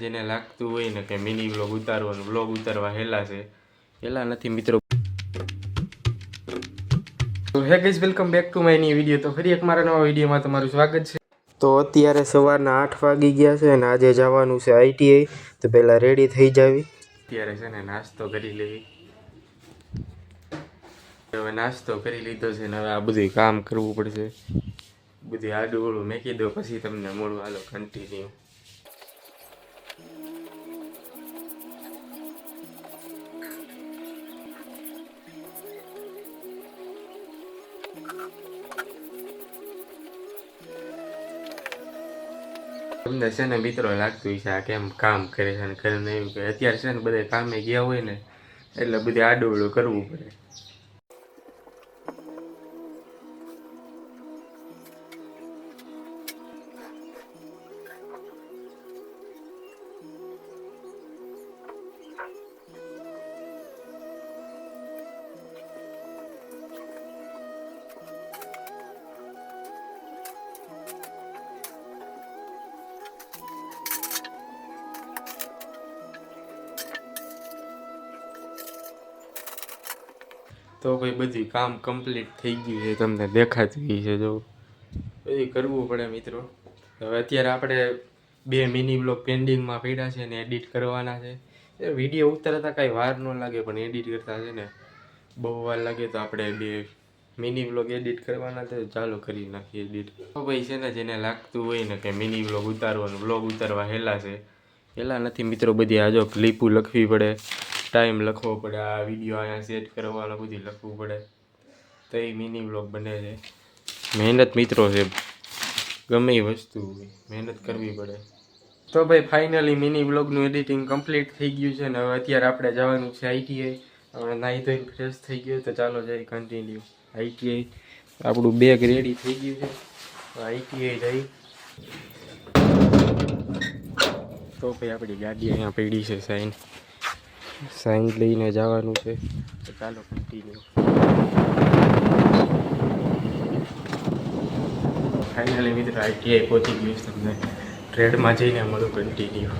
જેને લાગતું હોય ને કે મિની વ્લોગ ઉતારવાનો વ્લોગ ઉતારવા હેલા છે, હેલા નથી મિત્રો. તો hey guys, welcome back to my new video. તો ફરી એક મારા નવા વિડીયોમાં તમારું સ્વાગત છે. તો અત્યારે સવારના 8 વાગી ગયા છે અને આજે જવાનું છે ITI. તો પહેલાં રેડી થઈ જાવી. અત્યારે છે ને નાસ્તો કરી લેવી. હવે નાસ્તો કરી લીધો છે ને હવે આ બધું કામ કરવું પડશે. બધું આડું ઓળું મેકી દો પછી તમને મળું. હાલો કન્ટિન્યુ. તમને છે ને મિત્રો લાગતું છે આ કેમ કામ કરે છે અને કરીને એવું કે અત્યારે છે ને બધા કામે ગયા હોય ને એટલે બધે આડું કરવું પડે. તો ભાઈ બધું કામ કમ્પ્લીટ થઈ ગયું છે, તમને દેખાતું છે. જો બધું કરવું પડે મિત્રો. હવે અત્યારે આપણે 2 મિની બ્લોગ પેન્ડિંગમાં પડ્યા છે ને એડિટ કરવાના છે. એ વિડીયો ઉતારતા કાંઈ વાર ન લાગે પણ એડિટ કરતા છે ને બહુ વાર લાગે. તો આપણે 2 મિની બ્લોગ એડિટ કરવાના છે. ચાલો કરી નાખીએ એડિટ. તો ભાઈ છે ને જેને લાગતું હોય ને કે મિની બ્લોગ ઉતારવાનો વ્લોગ ઉતારવા હેલા છે, હેલા નથી મિત્રો. બધી આ જો ક્લિપો લખવી પડે, ટાઈમ લખવો પડે, આ વિડીયો અહીંયા સેટ કરવાનો બધું લખવું પડે. તો એ મિની વ્લોગ બને છે. મહેનત મિત્રો છે, ગમે એ વસ્તુ હોય મહેનત કરવી પડે. તો ભાઈ ફાઇનલી મિની વ્લોગનું એડિટિંગ કમ્પ્લીટ થઈ ગયું છે ને હવે અત્યારે આપણે જવાનું છે ITI. હવે નાહી ધોઈને ફ્રેશ થઈ ગયો તો ચાલો જઈ કન્ટિન્યુ ITI. આપણું બેગ રેડી થઈ ગયું છે, ITI જઈ. તો ભાઈ આપણી ગાડી અહીંયા પડી છે, સાઈન લઈને જવાનું છે. તો ચાલો કન્ટિન્યુ. ફાઇનલી મિત્રો ITI પહોંચી ગયું છે. તમને ટ્રેડમાં જઈને મળું કન્ટિન્યુ.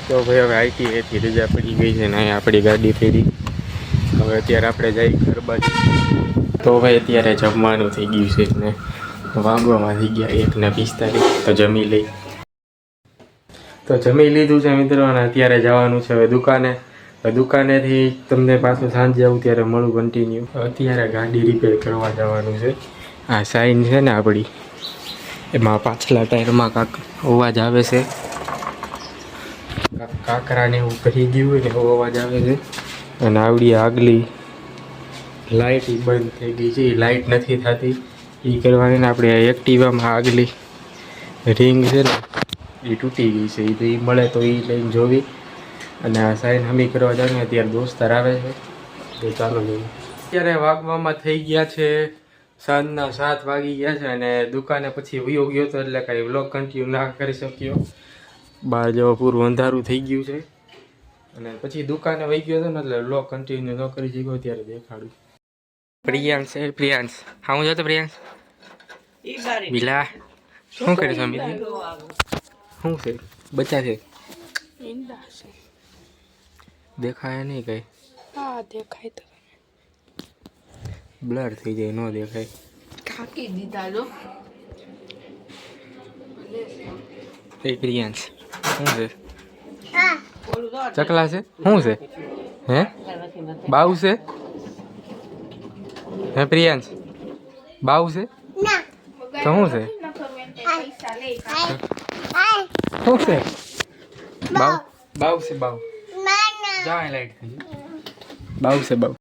તો ભાઈ હવે ITIથી રજા પડી ગઈ છે ને અહીંયા આપણી ગાડી પડી. હવે અત્યારે આપણે જઈ ઘર બાજુ. તો ભાઈ અત્યારે જમવાનું થઈ ગયું છે ને વાગવામાં થઈ ગયા 1:45. તો જમી લઈ. તો જમી લીધું છે મિત્રો અને અત્યારે જવાનું છે હવે દુકાને. દુકાનેથી તમને પાછું સાંજે આવું ત્યારે મળું કન્ટિન્યુ. અત્યારે ગાડી રિપેર કરવા જવાનું છે. આ સાઈન છે ને આપણી, એમાં પાછલા ટાયરમાં કાંક અવાજ આવે છે, કાંકરાને એવું કરી ગયું હોય ને એવો અવાજ આવે છે. અને આવડી આગલી લાઇટ બંધ થઈ ગઈ છે, એ લાઇટ નથી થતી. એ કરવાની ને આપણે એક્ટિવામાં આગલી રિંગ છે ને એ તૂટી ગઈ છે. એ તો એ મળે તો એ લઈને જોવી. અને આ સાઈન હમી કરવા જાવ ને અત્યારે દોસ્તાર આવે છે. તો ચાલો જોઈએ. અત્યારે વાગવામાં થઈ ગયા છે સાંજના 7 વાગી ગયા છે અને દુકાને પછી વયો ગયો હતો એટલે કાંઈ વ્લોગ કન્ટિન્યુ ના કરી શક્યો. બહાર જવા પૂરું અંધારું થઈ ગયું છે અને પછી દુકાને વહી ગયો હતો ને એટલે વ્લોગ કન્ટિન્યુ ન કરી શક્યો. ત્યારે દેખાડું. પ્રિયાંશ છે, પ્રિયાંશ. હા હું જતો પ્રિયાંશ બિલા શું કરે છે? શું છે? બચ્ચા છે, દેખાય નહીં કઈ. હા દેખાય તો બ્લર થઈ જાય, ન દેખાય. ઢાંકી દીધા લો. એ પ્રિયાંશ શું છે? ચકલા છે? શું છે? હે બાવ છે? હે પ્રિયાંશ બાવ છે? તો શું છે? શું છે? બાવ બાવ છે બાવ. જા લાઈટ થઈ બાવ છે બાવ.